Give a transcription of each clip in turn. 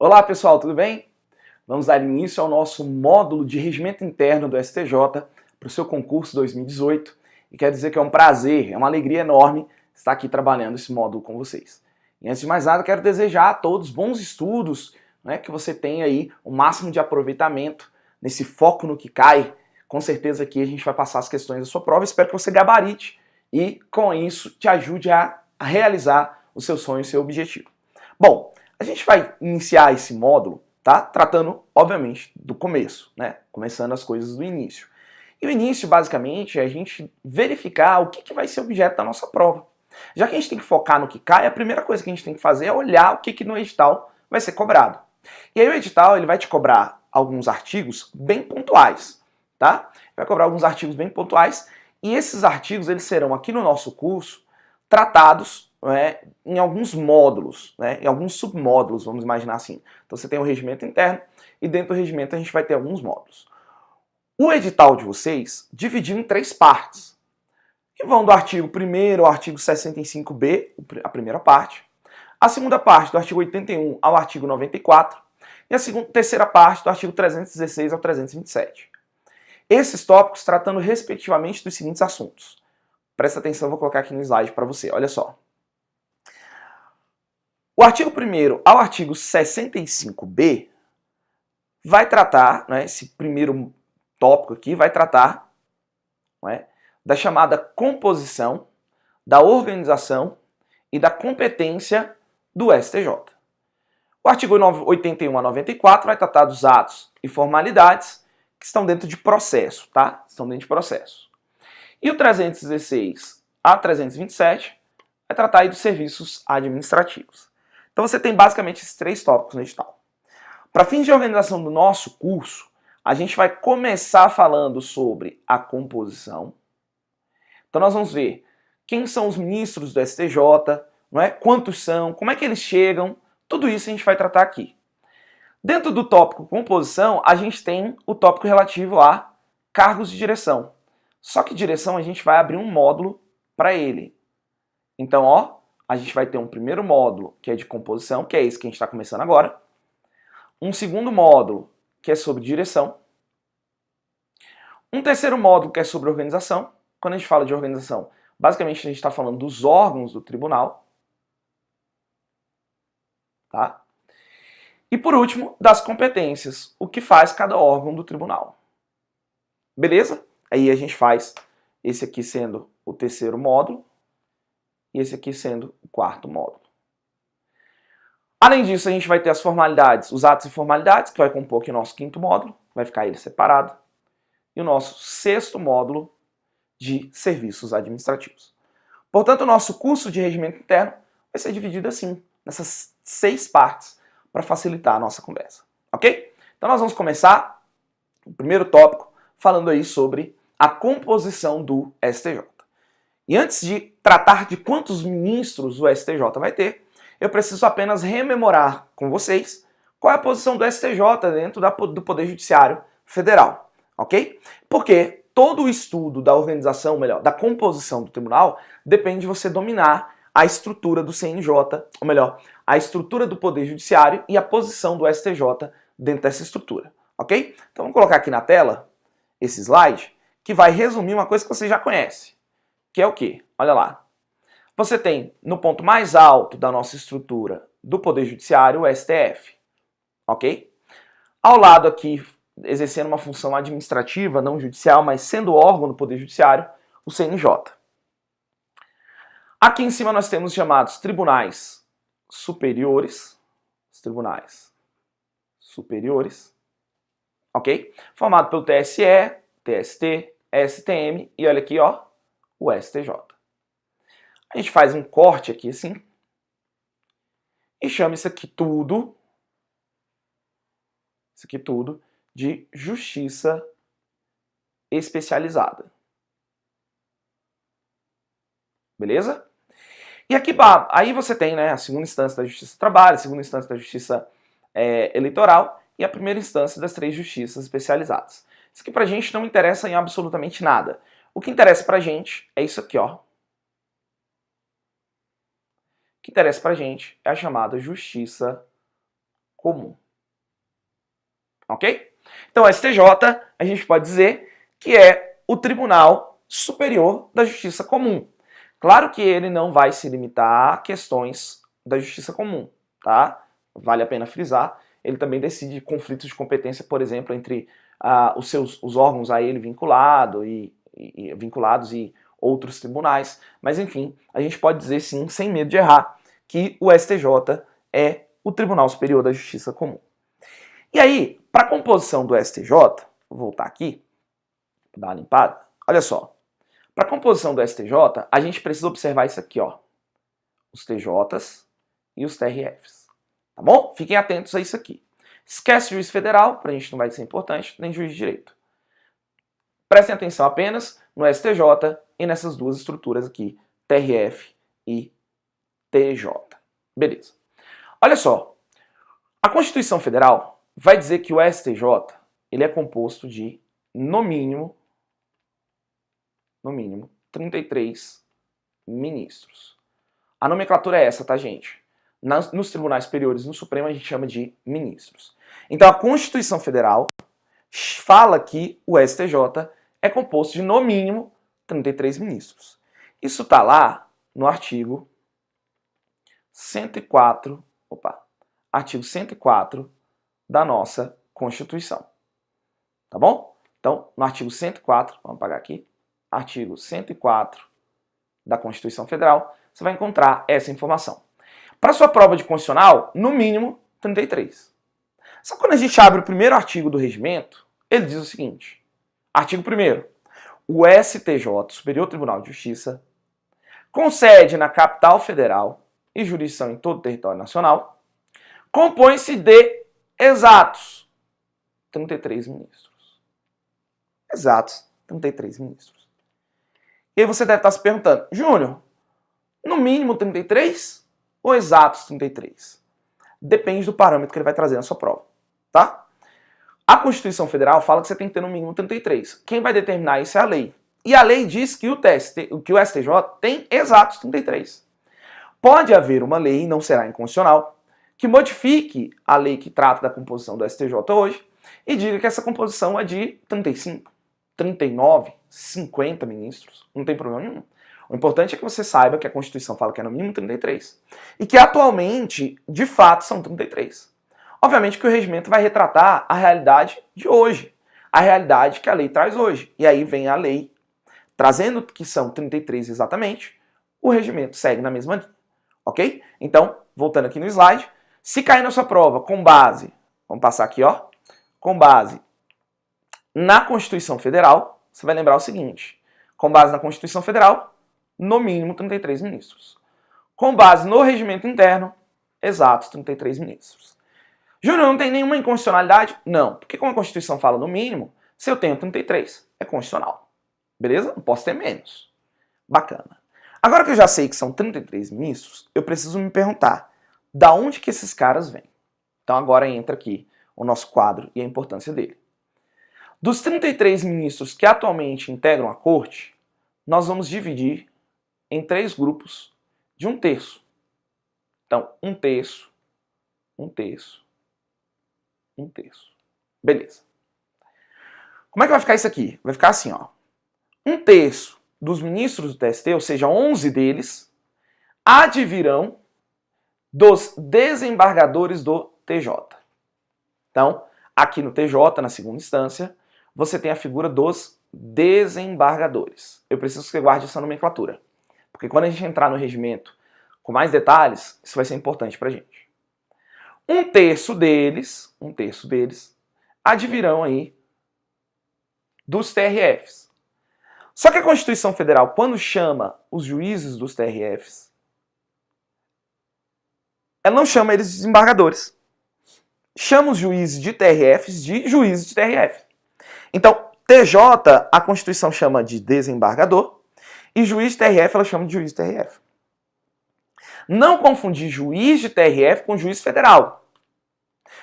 Olá pessoal, tudo bem? Vamos dar início ao nosso módulo de Regimento Interno do STJ para o seu concurso 2018 e quero dizer que é um prazer, é uma alegria enorme estar aqui trabalhando esse módulo com vocês. E antes de mais nada, quero desejar a todos bons estudos, né, que você tenha aí o máximo de aproveitamento nesse foco no que cai. Com certeza aqui a gente vai passar as questões da sua prova, espero que você gabarite e com isso te ajude a realizar o seu sonho e o seu objetivo. Bom, a gente vai iniciar esse módulo, tá? Tratando, obviamente, do começo, né? Começando as coisas do início. E o início, basicamente, é a gente verificar o que vai ser objeto da nossa prova. Já que a gente tem que focar no que cai, a primeira coisa que a gente tem que fazer é olhar o que no edital vai ser cobrado. E aí o edital ele vai te cobrar alguns artigos bem pontuais, tá? Vai cobrar alguns artigos bem pontuais e esses artigos eles serão aqui no nosso curso tratados, né, em alguns módulos, né, em alguns submódulos, vamos imaginar assim. Então você tem o regimento interno e dentro do regimento a gente vai ter alguns módulos. O edital de vocês dividiu em 3 partes, que vão do artigo 1º ao artigo 65b, a primeira parte, a segunda parte do artigo 81 ao artigo 94 e a terceira parte do artigo 316 ao 327. Esses tópicos tratando respectivamente dos seguintes assuntos. Presta atenção, vou colocar aqui no slide para você, olha só. O artigo 1º ao artigo 65b vai tratar, né, esse primeiro tópico aqui, vai tratar, né, da chamada composição, da organização e da competência do STJ. O artigo 81 a 94 vai tratar dos atos e formalidades que estão dentro de processo, tá? Estão dentro de processo. E o 316 a 327 vai tratar aí dos serviços administrativos. Então você tem basicamente esses 3 tópicos no edital. Para fins de organização do nosso curso, a gente vai começar falando sobre a composição. Então nós vamos ver quem são os ministros do STJ, não é? Quantos são, como é que eles chegam, tudo isso a gente vai tratar aqui. Dentro do tópico composição, a gente tem o tópico relativo a cargos de direção. Só que direção a gente vai abrir um módulo para ele. Então, ó, a gente vai ter um primeiro módulo que é de composição, que é esse que a gente está começando agora. Um segundo módulo que é sobre direção. Um terceiro módulo que é sobre organização. Quando a gente fala de organização, basicamente a gente está falando dos órgãos do tribunal. Tá? E por último, das competências, o que faz cada órgão do tribunal. Beleza? Aí a gente faz esse aqui sendo o terceiro módulo e esse aqui sendo o quarto módulo. Além disso, a gente vai ter as formalidades, os atos e formalidades, que vai compor aqui o nosso quinto módulo, vai ficar ele separado, e o nosso sexto módulo de serviços administrativos. Portanto, o nosso curso de regimento interno vai ser dividido assim, nessas 6 partes, para facilitar a nossa conversa, ok? Então nós vamos começar o primeiro tópico falando aí sobre a composição do STJ. E antes de tratar de quantos ministros o STJ vai ter, eu preciso apenas rememorar com vocês qual é a posição do STJ dentro do Poder Judiciário Federal, ok? Porque todo o estudo da organização, melhor, da composição do tribunal, depende de você dominar a estrutura do CNJ, ou melhor, a estrutura do Poder Judiciário e a posição do STJ dentro dessa estrutura, ok? Então vamos colocar aqui na tela esse slide que vai resumir uma coisa que você já conhece, que é o quê? Olha lá. Você tem no ponto mais alto da nossa estrutura do Poder Judiciário o STF, ok? Ao lado aqui, exercendo uma função administrativa, não judicial, mas sendo órgão do Poder Judiciário, o CNJ. Aqui em cima nós temos chamados tribunais superiores, os tribunais superiores, ok? Formado pelo TSE, TST, STM e olha aqui, ó, o STJ. A gente faz um corte aqui assim e chama isso aqui tudo de justiça especializada. Beleza? E aqui, aí você tem, né, a segunda instância da Justiça do Trabalho, a segunda instância da Justiça Eleitoral e a primeira instância das 3 justiças especializadas. Isso aqui pra gente não interessa em absolutamente nada. O que interessa pra gente é isso aqui, ó. O que interessa pra gente é a chamada Justiça comum. Ok? Então, o STJ, a gente pode dizer que é o Tribunal Superior da Justiça Comum. Claro que ele não vai se limitar a questões da justiça comum, tá? Vale a pena frisar. Ele também decide conflitos de competência, por exemplo, entre os órgãos a ele vinculados e outros tribunais. Mas, enfim, a gente pode dizer, sim, sem medo de errar, que o STJ é o Tribunal Superior da Justiça Comum. E aí, para a composição do STJ, vou voltar aqui, dar uma limpada, olha só. Para a composição do STJ, a gente precisa observar isso aqui, ó. Os TJs e os TRFs. Tá bom? Fiquem atentos a isso aqui. Esquece juiz federal, para a gente não vai ser importante, nem juiz de direito. Prestem atenção apenas no STJ e nessas duas estruturas aqui, TRF e TJ. Beleza. Olha só, a Constituição Federal vai dizer que o STJ ele é composto de, no mínimo, 33 ministros. A nomenclatura é essa, tá, gente? Nos tribunais superiores, no Supremo, a gente chama de ministros. Então, a Constituição Federal fala que o STJ é composto de, no mínimo, 33 ministros. Isso está lá no artigo 104, artigo 104 da nossa Constituição. Tá bom? Então, no artigo 104, vamos apagar aqui, artigo 104 da Constituição Federal, você vai encontrar essa informação. Para sua prova de constitucional, no mínimo, 33. Só que quando a gente abre o primeiro artigo do regimento, ele diz o seguinte, artigo 1º, o STJ, Superior Tribunal de Justiça, com sede na capital federal e jurisdição em todo o território nacional, compõe-se de exatos 33 ministros. Exatos 33 ministros. E aí você deve estar se perguntando, Júnior, no mínimo 33 ou exatos 33? Depende do parâmetro que ele vai trazer na sua prova, tá? A Constituição Federal fala que você tem que ter no mínimo 33. Quem vai determinar isso é a lei. E a lei diz que o STJ tem exatos 33. Pode haver uma lei, não será inconstitucional, que modifique a lei que trata da composição do STJ hoje e diga que essa composição é de 35, 39, 50 ministros. Não tem problema nenhum. O importante é que você saiba que a Constituição fala que é no mínimo 33. E que atualmente, de fato, são 33. Obviamente que o regimento vai retratar a realidade de hoje. A realidade que a lei traz hoje. E aí vem a lei trazendo que são 33 exatamente, o regimento segue na mesma linha. Ok? Então, voltando aqui no slide, se cair na sua prova com base, vamos passar aqui, ó, com base na Constituição Federal, você vai lembrar o seguinte, com base na Constituição Federal, no mínimo 33 ministros. Com base no regimento interno, exatos 33 ministros. Júnior, não tem nenhuma inconstitucionalidade? Não, porque como a Constituição fala no mínimo, se eu tenho 33, é constitucional. Beleza? Não posso ter menos. Bacana. Agora que eu já sei que são 33 ministros, eu preciso me perguntar, da onde que esses caras vêm? Então agora entra aqui o nosso quadro e a importância dele. Dos 33 ministros que atualmente integram a corte, nós vamos dividir em 3 grupos de 1/3. Então, 1/3, 1/3, 1/3. Beleza. Como é que vai ficar isso aqui? Vai ficar assim, ó. 1/3 dos ministros do TST, ou seja, 11 deles, advirão dos desembargadores do TJ. Então, aqui no TJ, na segunda instância, você tem a figura dos desembargadores. Eu preciso que você guarde essa nomenclatura, porque quando a gente entrar no regimento com mais detalhes, isso vai ser importante pra gente. 1/3 deles, advirão aí dos TRFs. Só que a Constituição Federal, quando chama os juízes dos TRFs, ela não chama eles de desembargadores. Chama os juízes de TRFs de juízes de TRF. Então, TJ, a Constituição chama de desembargador, e juiz de TRF ela chama de juiz de TRF. Não confundir juiz de TRF com juiz federal.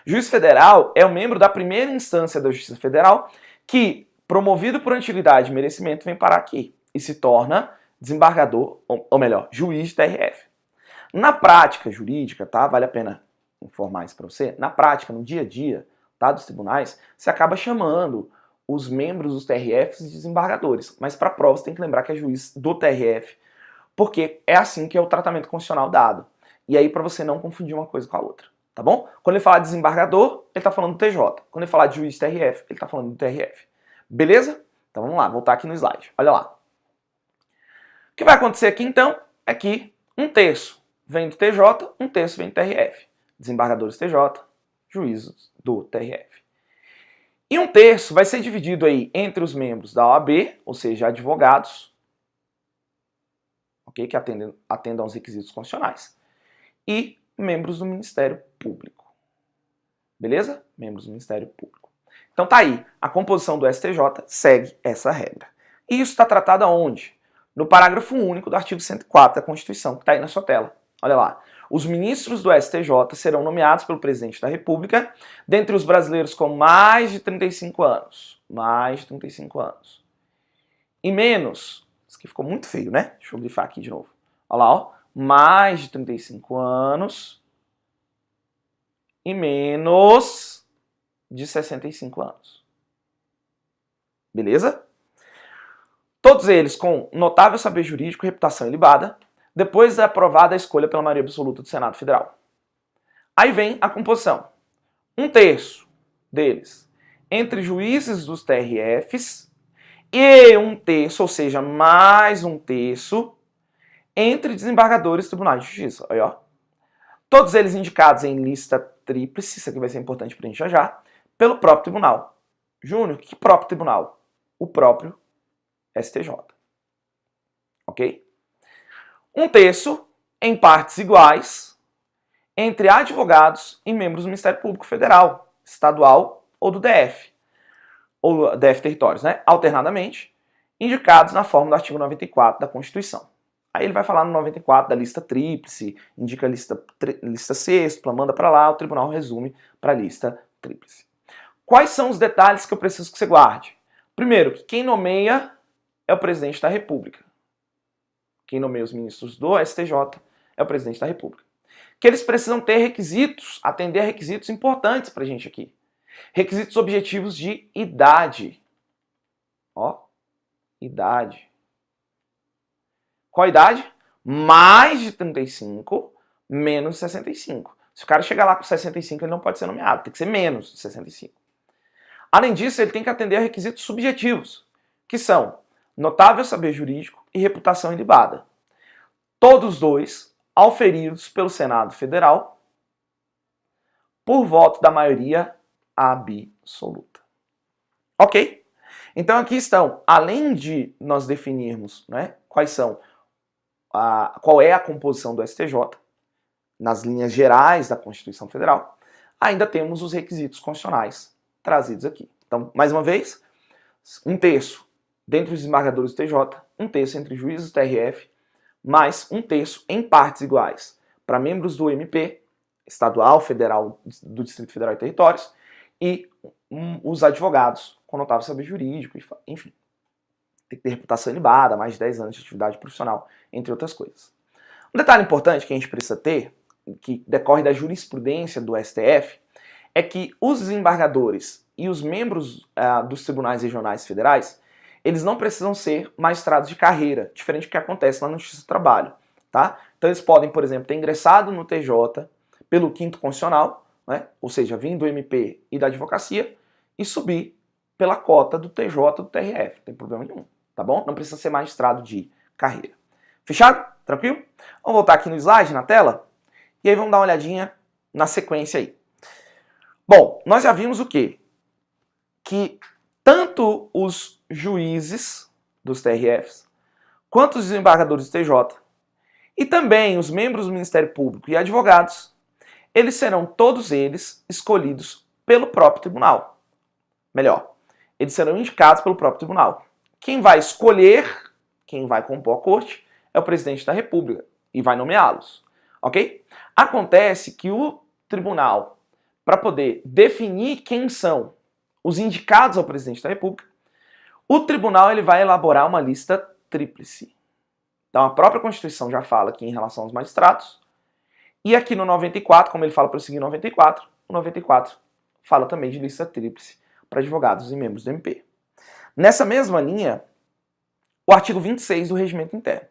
Juiz federal é o membro da primeira instância da Justiça Federal que, promovido por antiguidade e merecimento, vem parar aqui e se torna desembargador, ou melhor, juiz de TRF. Na prática jurídica, tá? Vale a pena informar isso para você, na prática, no dia a dia, tá, dos tribunais, você acaba chamando os membros dos TRFs de desembargadores. Mas para prova você tem que lembrar que é juiz do TRF, porque é assim que é o tratamento constitucional dado. E aí para você não confundir uma coisa com a outra, tá bom? Quando ele falar de desembargador, ele está falando do TJ. Quando ele falar de juiz TRF, ele está falando do TRF. Beleza? Então vamos lá, voltar aqui no slide. Olha lá. O que vai acontecer aqui então é que 1/3 vem do TJ, 1/3 vem do TRF. Desembargadores TJ, juízes do TRF. E 1/3 vai ser dividido aí entre os membros da OAB, ou seja, advogados, okay, que atendam aos requisitos constitucionais, e membros do Ministério Público. Beleza? Membros do Ministério Público. Então tá aí, a composição do STJ segue essa regra. E isso está tratado aonde? No parágrafo único do artigo 104 da Constituição, que está aí na sua tela. Olha lá. Os ministros do STJ serão nomeados pelo presidente da República dentre os brasileiros com mais de 35 anos. Mais de 35 anos. E menos... Isso aqui ficou muito feio, né? Deixa eu grifar aqui de novo. Olha lá, ó. Mais de 35 anos e menos de 65 anos. Beleza? Todos eles com notável saber jurídico e reputação ilibada, depois da aprovada a escolha pela maioria absoluta do Senado Federal. Aí vem a composição. 1/3 deles entre juízes dos TRFs e 1/3, ou seja, mais 1/3 entre desembargadores do Tribunal de Justiça. Aí, ó. Todos eles indicados em lista tríplice, isso aqui vai ser importante pra gente já, pelo próprio tribunal. Júnior, que próprio tribunal? O próprio STJ. Ok? 1/3 em partes iguais entre advogados e membros do Ministério Público Federal, Estadual ou do DF. Ou DF Territórios, né? Alternadamente, indicados na forma do artigo 94 da Constituição. Aí ele vai falar no 94 da lista tríplice, indica a lista sextupla, manda para lá, o tribunal resume para a lista tríplice. Quais são os detalhes que eu preciso que você guarde? Primeiro, que quem nomeia é o presidente da República. Quem nomeia os ministros do STJ é o presidente da República. Que eles precisam ter requisitos, atender a requisitos importantes pra gente aqui. Requisitos objetivos de idade. Ó, idade. Qual a idade? Mais de 35, menos de 65. Se o cara chegar lá com 65, ele não pode ser nomeado, tem que ser menos de 65. Além disso, ele tem que atender a requisitos subjetivos, que são notável saber jurídico e reputação ilibada. Todos dois auferidos pelo Senado Federal por voto da maioria absoluta. Ok? Então aqui estão, além de nós definirmos, né, qual é a composição do STJ, nas linhas gerais da Constituição Federal, ainda temos os requisitos constitucionais trazidos aqui. Então, mais uma vez, 1/3 dentre os desembargadores do TJ, 1/3 entre juízes do TRF, mais 1/3 em partes iguais para membros do MP, estadual, federal, do Distrito Federal e Territórios, e os advogados com notável saber jurídico, enfim. Tem que ter reputação ilibada, mais de 10 anos de atividade profissional, entre outras coisas. Um detalhe importante que a gente precisa ter, que decorre da jurisprudência do STF, é que os desembargadores e os membros dos tribunais regionais federais, eles não precisam ser magistrados de carreira, diferente do que acontece lá no Justiça do Trabalho. Tá? Então eles podem, por exemplo, ter ingressado no TJ pelo 5º Constitucional, né? Ou seja, vindo do MP e da advocacia, e subir pela cota do TJ do TRF, não tem problema nenhum, tá bom? Não precisa ser magistrado de carreira. Fechado? Tranquilo? Vamos voltar aqui no slide, na tela, e aí vamos dar uma olhadinha na sequência aí. Bom, nós já vimos o quê? Que tanto os juízes dos TRFs, quanto os desembargadores do TJ, e também os membros do Ministério Público e advogados, eles serão todos eles escolhidos pelo próprio tribunal. Melhor, eles serão indicados pelo próprio tribunal. Quem vai escolher, quem vai compor a corte, é o presidente da República e vai nomeá-los. Ok? Acontece que o tribunal, para poder definir quem são os indicados ao presidente da República, o tribunal ele vai elaborar uma lista tríplice. Então a própria Constituição já fala aqui em relação aos magistrados, E aqui no 94, como ele fala para eu seguir 94, o 94 fala também de lista tríplice para advogados e membros do MP. Nessa mesma linha, o artigo 26 do Regimento Interno.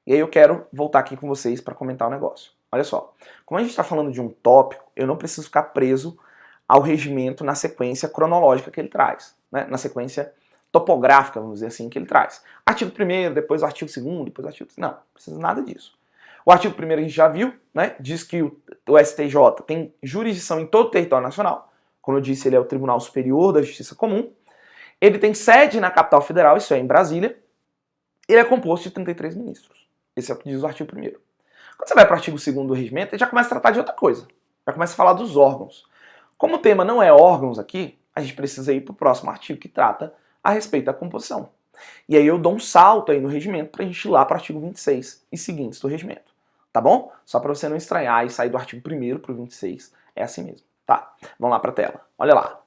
E aí eu quero voltar aqui com vocês para comentar um negócio. Olha só, como a gente está falando de um tópico, eu não preciso ficar preso ao regimento na sequência cronológica que ele traz, né? Na sequência topográfica, vamos dizer assim, que ele traz. Artigo 1º, depois o artigo 2º, depois o artigo... Não, não precisa nada disso. O artigo 1º a gente já viu, né? Diz que o STJ tem jurisdição em todo o território nacional. Como eu disse, ele é o Tribunal Superior da Justiça Comum. Ele tem sede na capital federal, isso é, em Brasília. Ele é composto de 33 ministros. Esse é o que diz o artigo 1º. Quando você vai para o artigo 2º do regimento, ele já começa a tratar de outra coisa. Já começa a falar dos órgãos. Como o tema não é órgãos aqui, a gente precisa ir para o próximo artigo que trata a respeito da composição. E aí eu dou um salto aí no regimento para a gente ir lá para o artigo 26 e seguintes do regimento. Tá bom? Só para você não estranhar e sair do artigo 1º para o 26. É assim mesmo. Tá, vamos lá para a tela. Olha lá.